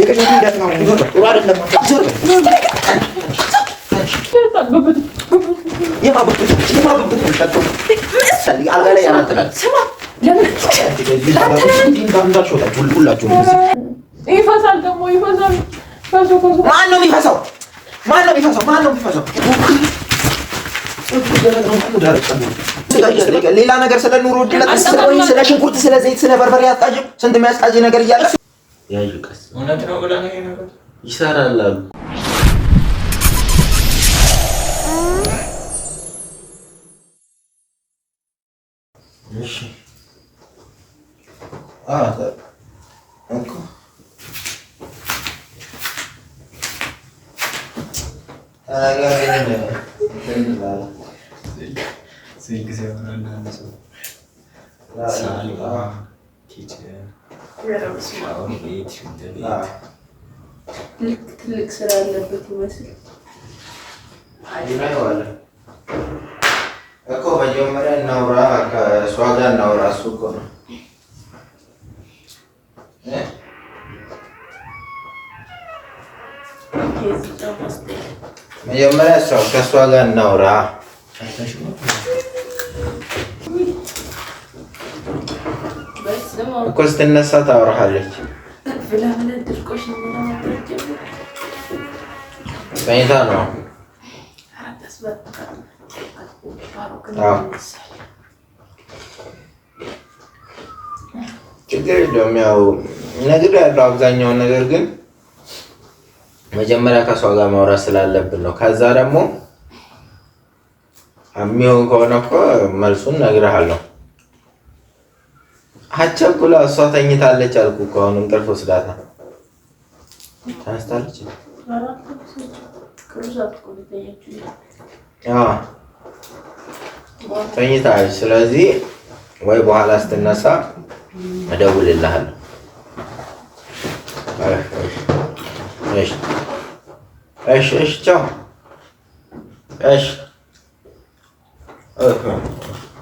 የቀኝ ሂደት ነው ጥሩ አይደለም አልጋ ላይ ያናጥላል ስማ ለምን ይፈሳል ደግሞ ይፈሳል ማነው የሚፈሳው ሌላ ነገር ስለ ኑሮ ውድነት ስለ ሽንኩርት ስለ ዘይት ስለ በርበሬ አጣጅም ስንት የሚያስጣጅ ነገር እያለ ያዩቀስ እውነት ነው ብለህ ነው ነገር ይሰራል አሉ እሺ እኮ ትልቅ ስራ ያለበት ይመስል እኮ መጀመሪያ እናውራ ከእሷ ጋር እናውራ እሱ እኮ ነው መጀመሪያ ከእሷ ጋር እናውራ እኮ ስትነሳ ታወራሃለች ተኝታ ነው ችግር የለውም ያው ነገር ያለው አብዛኛውን ነገር ግን መጀመሪያ ከሷ ጋር ማውራት ስላለብን ነው ከዛ ደግሞ የሚሆን ከሆነ እኮ መልሱን እነግርሃለሁ አቸኩላ እሷ ተኝታለች አልኩ እኮ አሁን እንቅልፍ ወስዳታ ተነስታለች ተኝታለች ስለዚህ ወይ በኋላ ስትነሳ እደውልልሃለሁ እሺ ቻው እሺ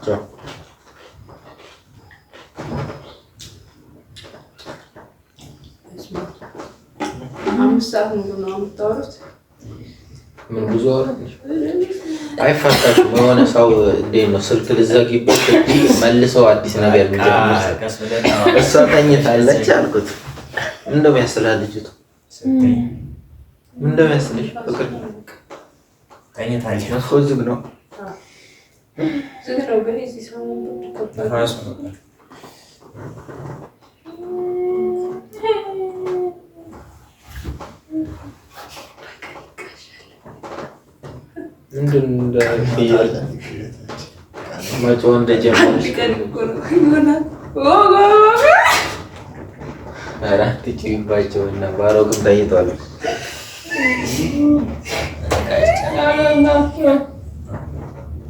ቻው ምን ብዙ አይፈታሽም የሆነ ሰው እንዴት ነው ስልክ ልዘጊበት መልሰው አዲስ ነገር እንጀምር እሷ ተኝታለች አልኩት እንደሚያስላል ልጅቱ እንደሚያስልሽ ፍቅር ተኝታለች እኮ ዝግ ነው ግን እዚህ ሰው ምንድን እንደፍየል መጮህ እንደጀመረሽ ኧረ አትጭይባቸው እና ባሮክም ተኝቷል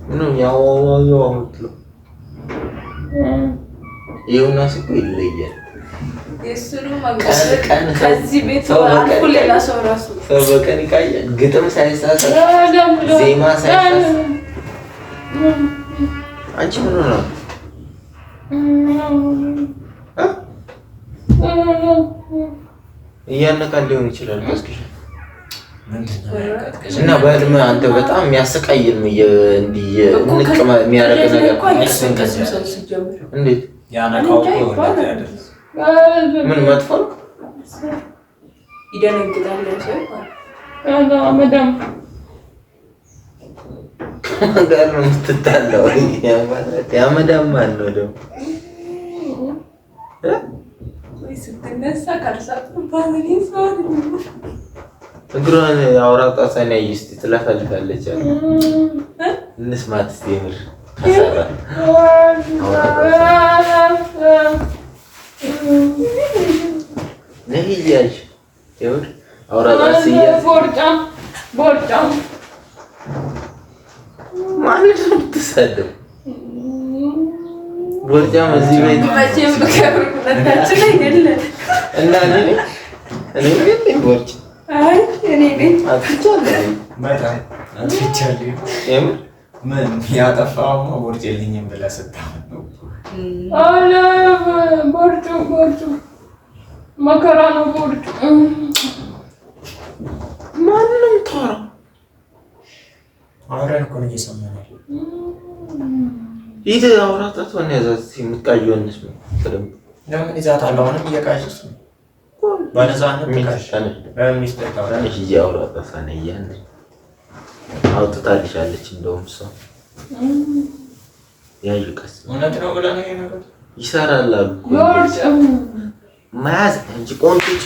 ምንም ያው የምትለው ዮናስ እኮ ይለያል ከዚህ ቤት አልፎ ሌላ ሰው ራሱ በቀን ይቃያል ግጥም ሳይሳሳት ዜማ ሳይሳሳት አንቺ ምን ነው እያነቃን ሊሆን ይችላል እስኪ እና በህልም አንተ በጣም የሚያሰቃይል እንዲህ ንቅማ የሚያደርግ ነገር እንዴት ያነቃው ምን መጥፎ ነው ይደነግጣል ሰው መዳም ጋር ነው የምትጣላው ያ መዳም ማን ነው ደግሞ ስትነሳ ካልሳት ባለኝ ሰው እግሯን አውራጣ ሳይናይ እስቲ ትለፈልፋለች እንስማት እስቲ ምር ተሰራ ነይያሽ ይሁን አውራጣ ሲያ ቦርጫም ማለት ነው ተሰደው ቦርጫም እዚህ ቤት መቼም በከብር ሁለታችን ላይ አይደለም እና እኔ ግን ቦርጭ አይ እኔ ግን አትቻለኝ በጣም አትቻለኝ ምን ያጠፋው ቦርጭ የለኝም ብለህ ስታምን ነው አለ ቦርጩ መከራ ነው ቦርጭ። ማንም ታራ አውራን እኮ ነው እየሰማን ያለው። ይሄ አውራታት ወን ያዛት የምትቃየውንስ ነው ተደም ለምን ይዛት አለው? አሁንም እየቃየሽ ነው ባለዛን ሚስጥር ታውራለሽ። ይሄ አውራታት ሳነያን አውጥታልሻለች። እንደውም ሰው ያዩ ቀስ እውነት ነው ብላ ነው ነገር ይሰራል አሉ ማዝ እንጂ ቆንጆች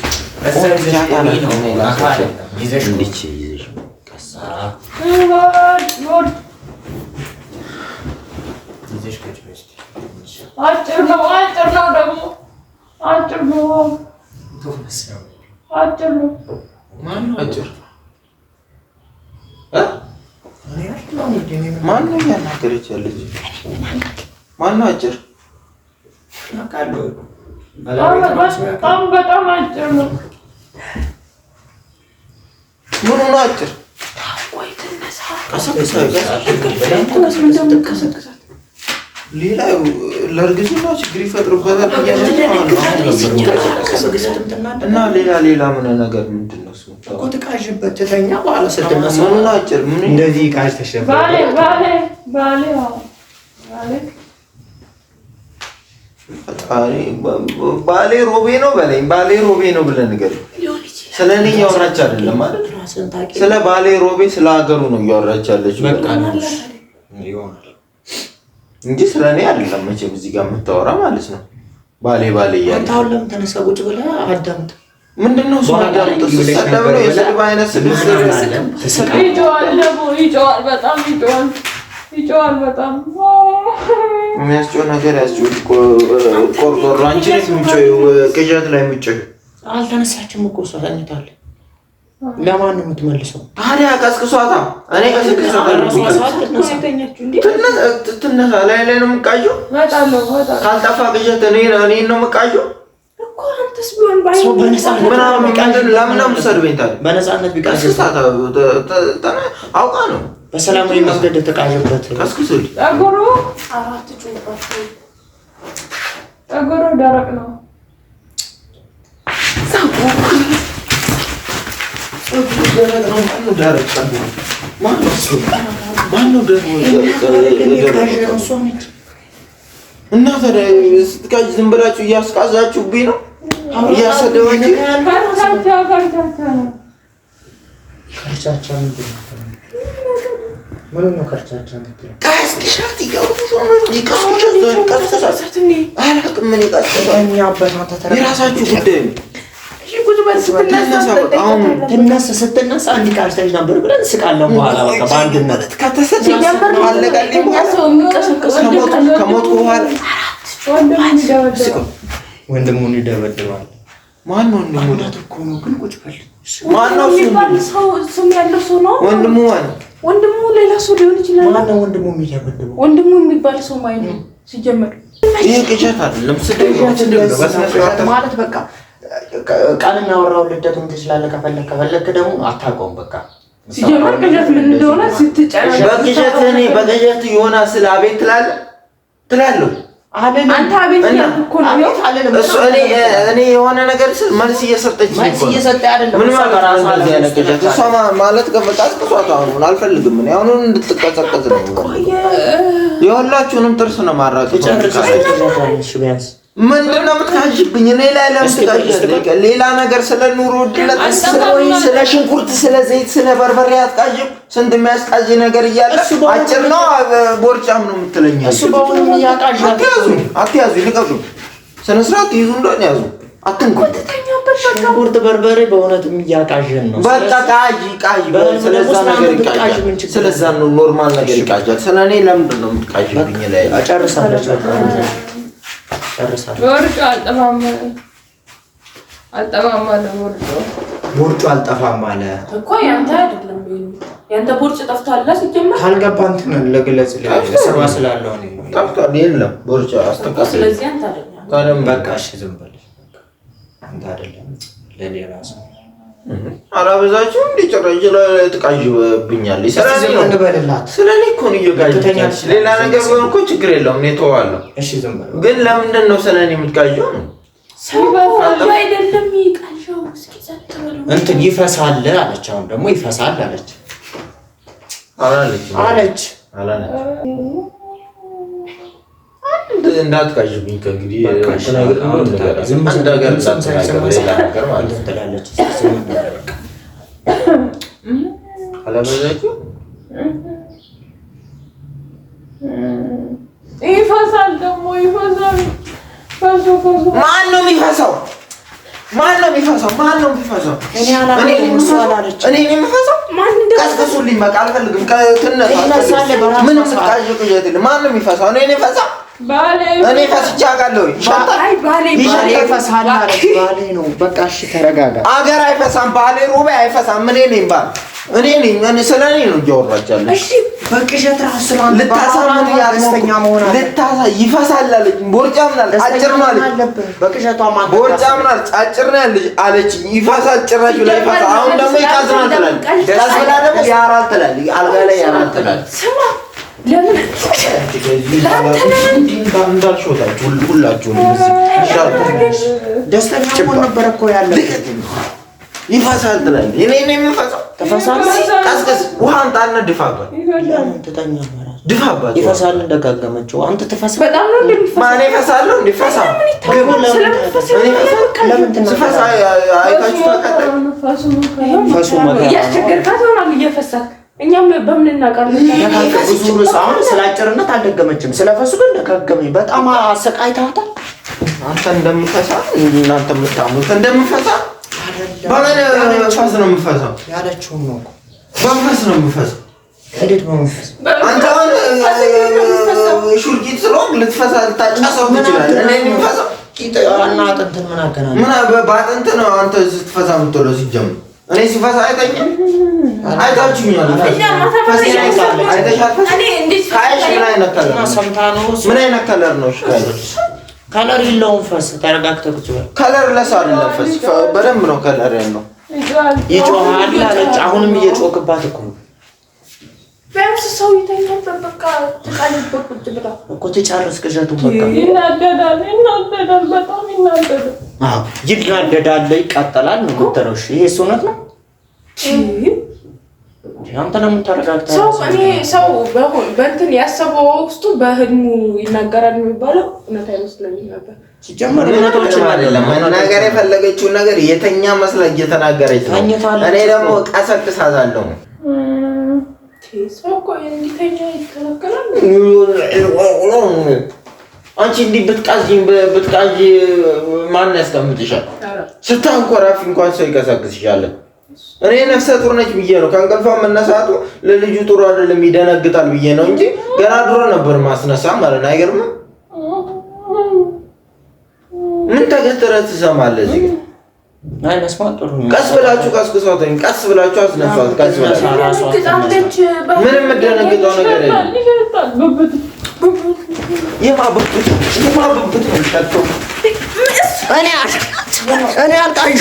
ይዘሽ ቀስ አጭር ነው ደግሞ አጭር ነው። ማነው አጭር? ማነው እያናገረች ያለች? ማነው አጭር? በጣም አጭር ነው። ምኑ ነው አጭር? ሌላ ለእርግዝና ችግር ይፈጥርበታል እና ሌላ ምን ነገር ምንድን ነው እሱ? እኮ ትቃዥበት ትተኛ በኋላ ስትነሳ ምኑን አጭር? ምን እንደዚህ ቃዥ ተሸፈ ባሌ ሮቤ ነው በለኝ። ባሌ ሮቤ ነው ብለህ ንገረኝ። ስለ እኔ እያወራች አይደለም ማለት ስለ ባሌ ሮቤ ስለ ሀገሩ ነው እያወራች ያለች እንጂ ስለ እኔ አይደለም። መቼም እዚህ ጋር የምታወራ ማለት ነው ባሌ እያለ አንተ አሁን ለምን ተነሳ ቁጭ ብለህ አዳምጥ። ምንድነው እሱ አዳምጥ? ሰደብ ነው የስድብ አይነት ስድብ ይጮሃል። በጣም ይጮሃል። በጣም የሚያስጮህ ነገር ያስጮህ። ቆርቆሮ አንቺ ነሽ የምትጮይው፣ ቅዠት ላይ የምትጮይው። አልተነሳችም እኮ እሷ ተኝታለች። ለማን ነው የምትመልሰው? ታዲያ ቀስቅሷታ። እኔ ትነሳ ላይ ነው የምትቃየው። ካልጠፋ ቅዠት እኔን ነው የምትቃየው እኮ። አንተስ ቢሆን ለምን ነው የምትሰድበኝ ታዲያ? በነፃነት ቢቃዥ አውቃ ነው በሰላማዊ መንገድ ተቃዥበት። ቀስቅሱልኝ። ጠጉሩ ደረቅ ነው። እና ታዲያ ስትቃዥ ዝም ብላችሁ እያስቃዛችሁብኝ ነው እያሰደባችሁ። ከርቻቻ ምን ነው ከርቻቻ የምትለው? ቀስቅሻት የራሳችሁ ጉዳይ ነው። ስትነሳ እንዲቃርተሽ ነበር ብለን ስቃለን። በኋላ በቃ በአንድነት ከሞት በኋላ ወንድሙን ይደበድባል። ማን ነው ወንድሙ? እኮ ነው ግን ቁጭ በል። ማን ነው ስም ያለው ሰው ነው ወንድሙ? ማለት ወንድሙ ሌላ ሰው ሊሆን ይችላል። ማን ነው ወንድሙ የሚደበድበው? ወንድሙ የሚባል ሰው ማለት ነው ሲጀመር። ይሄ ቅዠት አይደለም ማለት በቃ ቃል እናወራው ልደቱን ትችላለህ። ከፈለክ ደግሞ አታውቀውም። በቃ ሲጀመር ቅዠት ምን እንደሆነ ስትጨርሽ በቅዠት የሆነ ስለ አቤት ትላለህ። አንተ አቤት እኮ ነው እሱ እኔ የሆነ ነገር መልስ እየሰጠች አይደለም። ምን ማለት ቀስቅሷት። አሁን አልፈልግም እኔ አሁን እንድትቀሰቀስ ነው። የሁላችሁንም ጥርስ ነው ማራቅ። ምንድነው የምትካጅብኝ? እኔ ላይ ለምትካጅ ሌላ ነገር ስለ ኑሮ ውድነት፣ ስለ ሽንኩርት፣ ስለ ዘይት፣ ስለ በርበሬ አትቃጅም። ስንት የሚያስቃዥ ነገር እያለ አጭር ነው ቦርጫም ነው የምትለኝ። እሱ በአሁኑ ያቃዥ አትያዙ፣ ልቀቁ። ስነ ስርዓት ይዙ እንደሆነ ያዙ። አትንኩ። ሽንኩርት በርበሬ በእውነትም እያቃዥን ነው። በቃ ቃዥ ስለዛ ነገር ይቃዥ። ስለዛ ነው ኖርማል ነገር ይቃዣል። ስለኔ ለምንድን ነው የምትቃዥብኝ? ላይ ጨርሳለች። ቦርጩ አልጠፋም አለ እኮ። ያንተ አይደለም ያንተ ቦርጭ ጠፍቷል። ሲጀመር ካልገባህ እንትን ለግለጽ ለሰባ ስላለው ነው ጠፍቷል። የለም ቦርጭ አስተካክል። ስለዚህ አንተ አይደለም ታለም በቃ እሺ፣ ዝም በል አንተ አይደለም ለሌላ ሰው አላበዛችሁ እንዴ? ጭራሽ ትቃዥብኛለሽ። ስለኔ እኮ ነው እየጋጀች። ሌላ ነገር ቢሆን እኮ ችግር የለውም እኔ ተዋለሁ። እሺ ዝም በል። ግን ለምንድን ነው ስለኔ የምትጋጀው? ነው አይደለም ይቃልሽው እስኪ ዘጥበሉ እንትን ይፈሳል አለች። አሁን ደግሞ ይፈሳል አለች አላለች እንዳትቃዥብኝ ከእንግዲህ ይፈሳል ደግሞ ይፈሳል። ማነው የሚፈሳው? እኔ የምፈሳው ቀስቅሱልኝ። በቃ አልፈልግም። ምንም ቃዥ ማነው የሚፈሳው? እኔ ፈሳው እኔ ፈስቼ አውቃለሁ። ባሌ ነው። በቃ እሺ ተረጋጋ። አገር አይፈሳም። ባሌ ሩቤ አይፈሳም። እኔ ነኝ ባል። እኔ ነኝ። ስለኔ ነው እያወራቻለሁ። እሺ በቅዠት ራስ ልታሳምን ያስተኛ መሆን ይፈሳል አለች። ቦርጫም ናል አጭር ነው አለች። በቅዠቷ ማን ቦርጫም ናል አጭር ነው አለች። ይፈሳል ጭራሽ ላይ ፈሳ። አሁን ደግሞ ይቃዝናል ትላለች። ቀዝላ ደግሞ ያራል ትላለች። አልጋ ላይ ያራል ትላለች። ስማ ለምን እንዳልሾታችሁ ሁላችሁም ደስተኛ ሆኖ ነበር እኮ ያለው። ይፈሳል ትላለች። እኔ የምፈሳው ተፈሳለች። ቀዝቅዝ ውሃ አንጣና ድፋባት። ለምን ትተኛለህ? ድፋባት። ይፈሳል እንደጋገመችው አንተ ትፈሳ። በጣም ነው እንደሚፈሳ። ማን ይፈሳለሁ? እንዲፈሳ ለምን ትፈሳ? አይታችሁ ታውቃለህ? ፈሱ መከራ እያስቸገርካት ሆናል እየፈሳክ። እኛም በምን እናውቃለን? ብዙ ርሳውን ስላጭርነት አልደገመችም። ስለፈሱ ግን ደጋገመኝ። በጣም አሰቃይታታል። አንተ እንደምፈሳ እናንተ የምታሙት እንደምፈሳ በምን ፈስ ነው የምፈሳው? ያለችውን ነው እኮ በመንፈስ ነው የምፈሳው። እንዴት በመንፈስ? አንተ አሁን ሹልኪት ስለሆንክ ልትፈሳ ልታጨሰው ትችላለህ። እኔ የምፈሳው ቂጥና አጥንትን ምን አገናኘው? ምን በአጥንት ነው አንተ ስትፈሳ የምትውለው ሲጀምር። እኔ ሲፈሳ አይተኝም። አይታችሁኛል። ምን አይነት ከለር ነው? ከለር የለውም። ፈስ ተረጋግተህ ቁጭ በል። ከለር ለሳ አይደለም። ፈስ በደንብ ነው ከለር ያለው። ይጮሃል አለች። አሁንም እየጮክባት እኮ ነው። ቢያንስ ሰው ይተኛል። በቃ ተቃልበት ቁጭ ብላ እኮ ትጨርስ ቅዠቱን። በቃ ይናደዳል፣ በጣም ይናደዳል። አዎ ይናደዳል፣ ይቃጠላል ነው ጉተረው። እሺ ይሄ እውነት ነው። አንተ ለምን ተረጋግተህ? ሰው በእንትን ያሰበው ውስጡ በህልሙ ይናገራል የሚባለው እውነት አይመስለኝም ነበር። ሲጀመር እውነቶችን አይደለም መናገር የፈለገችውን ነገር የተኛ መስላ እየተናገረች ነው። እኔ ደግሞ ቀሰቅሳታለሁ። ሰው እኮ እንዲተኛ ይከለከላል። አንቺ እንዲህ ብትቃዥ ማን ያስቀምጥሻል? ስታንኮራፊ እንኳን ሰው ይቀሰቅስሻል። እኔ ነፍሰ ጡር ነች ብዬ ነው ከእንቅልፏ መነሳቱ ለልጁ ጥሩ አይደለም ይደነግጣል ብዬ ነው እንጂ ገና ድሮ ነበር ማስነሳ ማለት ነው። አይገርምም? ምን ተገተረ ትሰማለህ? እዚህ አይ መስማት ጥሩ ነው። ቀስ ብላችሁ ቀስቅሷት፣ ቀስ ብላችሁ አስነሷት። ቀስ ብላችሁ ምንም የምትደነግጠው ነገር የለም። የማበብት ነው እኔ አልቃዡ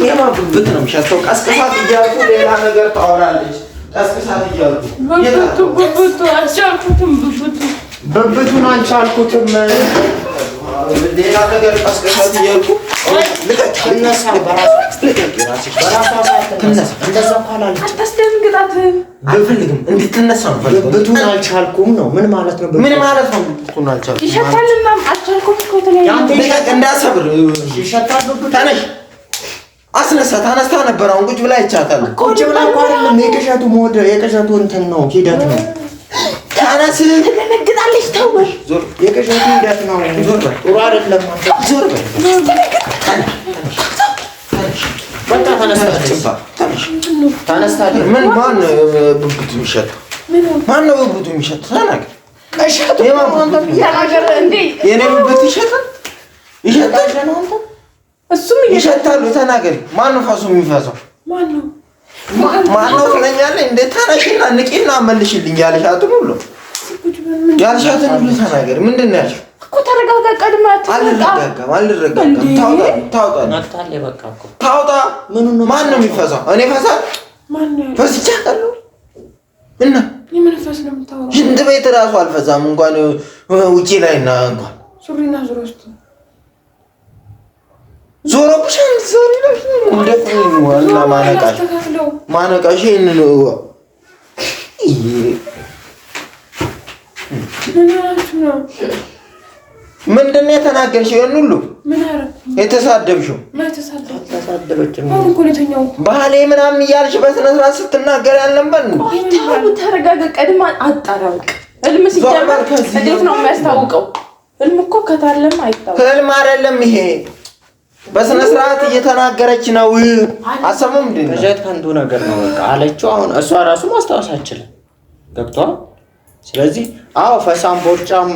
የማበብት ነው የሚሸተው። ቀስቅሳት እያልኩ ሌላ ነገር ታወራለች። ቀስቅሳት እያልኩ ብብቱን አልቻልኩትም። ሌላ ነገር ቀስቅሳት እያልኩ አልፈልግም እንድትነሳ ነው። ብብቱን አልቻልኩም ነው። ምን ማለት ነው? ምን ማለት ነው? ብብቱን አልቻልኩም ይሸታልና አልቻልኩም እኮ እንዳሰብር ተነሽ አስነሳት። አነስታ ነበር። አሁን ቁጭ ብላ ይቻታል። ቁጭ ብላ እኮ አይደለም። የቅዠቱ ሞድ የቅዠቱ እንትን ነው፣ ሂደት ነው። ታነስ ትነግጣለች። ተውሽ ዞር። የቅዠቱ ሂደት ነው። ዞር ጥሩ አይደለም። ዞር በል በቃ ተነስታለች። ተነስታለች። ምን ማን ብብቱ የሚሸተው? ማን ነው ብብቱ የሚሸተው? ተናገር። እሸቱ የኔ ብብት ይሸታል? ይሸታል ነው አንተ? እሱም ይሸታሉ። ተናገሪ። ማን ነው ፈሱ የሚፈሰው? ማን ነው? ማን ነው ትለኛለህ? እንደ ታናሽና ንቂና መልሽልኝ ያልሻትን ሁሉ ያልሻትን ሁሉ ተናገሪ። ምንድን ነው ያልሽው? እኮ ተረጋጋ። ቀድማት አልረጋጋም። ታውጣ ነቅታለች። በቃ እኮ ታውጣ። ማን ነው የሚፈሳው? እኔ ፈሳል? ማን ነው ፈስቻ አውቃለሁ። እና የምን ፈስ ነው የምታወራው? ሽንት ቤት እራሱ አልፈሳም። እንኳን ውጪ ላይ እና እንኳን ሱሪና ዙሪያ ውስጥ ዞሮብሻል ዞሪ ነው እንደዚህ ዋና ማነቃሽ ነው ምንድን ነው የተናገርሽው? ይሄን ሁሉ ምን አረኩ? የተሳደብሽው ተሳደበችም ባሌ ምናምን እያልሽ በስነ ስርዓት ስትናገር ያለበት ነው። ታው ተረጋጋ። ቀድማ አጣራው ህልም ሲጀመር እንዴት ነው የሚያስታውቀው? ህልም እኮ ከታለም አይታወቅም። ህልም አይደለም ይሄ በስነ ስርዓት እየተናገረች ነው። አሰሙም እንዴ ከጀት ከንቱ ነገር ነው በቃ አለችው። አሁን እሷ ራሱ ማስታወስ አትችልም። ገብቷል። ስለዚህ አዎ ፈሳም ቦርጫም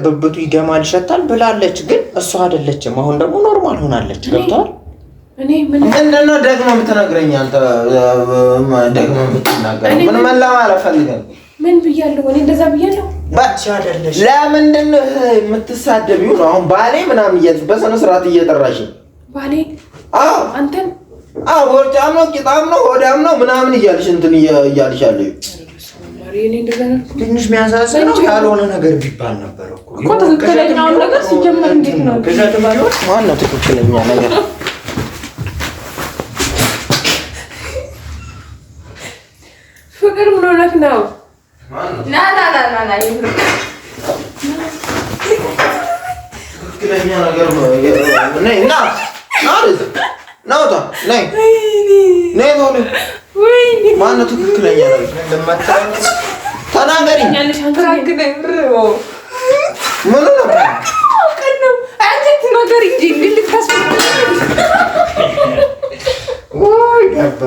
ብብቱ ይገማል ይሸታል ብላለች፣ ግን እሷ አይደለችም። አሁን ደግሞ ኖርማል ሆናለች። ገብቷል። እኔ ምንድነው ደግሞ የምትነግረኝ አንተ? ደግሞ የምትናገረው ምን ለማለት ፈልገህ? ምን ብያለሁ? እኔ እንደዛ ብያለሁ? ባቻ አይደለሽ። ለምንድን ነው የምትሳደቢው? ነው አሁን ባሌ ምናምን በስነ ስርዓት እየጠራሽ ባሌ? አዎ አንተን? አዎ ቦርጫም ነው ቂጣም ነው ሆዳም ነው ምናምን እያልሽ እንትን እያልሽ አለኝ። እኔ እንደዛ ነው ትንሽ የሚያሳዝነው ያልሆነ ነገር ቢባል ነበር እኮ ትክክለኛው ነገር ሲጀመር እንዴት ነው ከዛት ባለው ማን ነው ትክክለኛ ነገር? ፍቅር ምን ሆነህ ነው? ና ትክክለኛ ነገር ነው። ነይ ና ናውጣ ነይ ወይኔ ማን ነው ትክክለኛ ነገር? ተናገሪ። ምን ነው አውቀነው አንቺ ነገር እንጂ ልልካስ ወይ ገባ